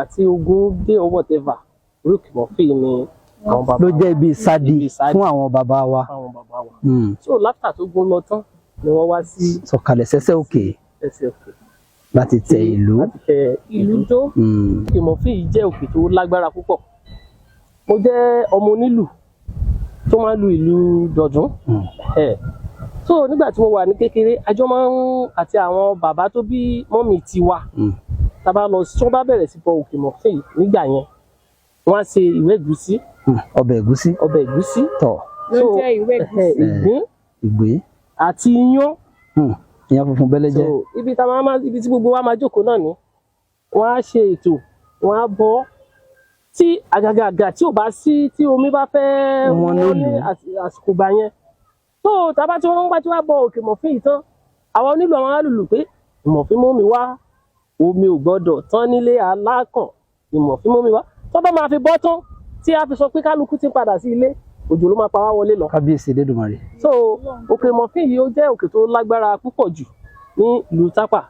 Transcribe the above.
àti ogun dé or whatever orí òkè Ìmọ̀fín ni àwọn bàbá ló jẹ́ ibi ìsádi fún àwọn bàbá wa. so láfíà tó gún lọ tán ni wọ́n wá sí sọ̀kalẹ̀ sẹ́sẹ́ òkè ẹsẹ̀ òkè láti tẹ ìlú. láti tẹ ìlú dó. Òkè Ìmọ̀fín yìí jẹ́ òkè tó lágbára púpọ̀. Mo jẹ́ ọmọ onílù tó máa ń lu ìlú dọ̀dún. So nígbà tí mo wà ní kékeré àjọ máa ń àti àwọn bàbá tó bí mọ́mì tiwa tá bá lọ tí wọ́n bá bẹ̀rẹ̀ sí bọ Òkè Ìmọ̀fín yìí nígbà yẹn wọ́n á ṣe ìwé ẹ̀gúsí. ọbẹ̀ ẹ̀gúsí. ọbẹ̀ ẹ̀gúsí. tọ̀. ló jẹ́ ìwé ẹ̀gúsí. ìgbín. àti iyán. ìyẹn funfun bẹ́lẹ́jẹ́. so ibi tí gbogbo wa máa jókòó náà ni wọ́n á ṣe ètò wọ́n á bọ tí àgàgàgà tí ò bá sí tí omi bá fẹ́ wọ́n ní àsìkò gbà yẹn. So tábà tí wọ́n bá tí wá bọ Òkè Ìmọ̀fín yìí tán àwọn onílù àwọn alùlù pé Ìmọ̀fín mú mi wá omi ò gbọdọ̀ tán nílé alákàn Ìmọ̀fín mú mi wá tó bá máa fi bọ́ tán tí a fi sọ pé kálukú ti padà sí ilé òjò ló máa pa wá wọlé lọ. kábíyèsí Elédùmarè. So Òkè Ìmọ̀fín yìí ó jẹ́ òkè tó lágbára púpọ̀ jù ní ìlú Tápà.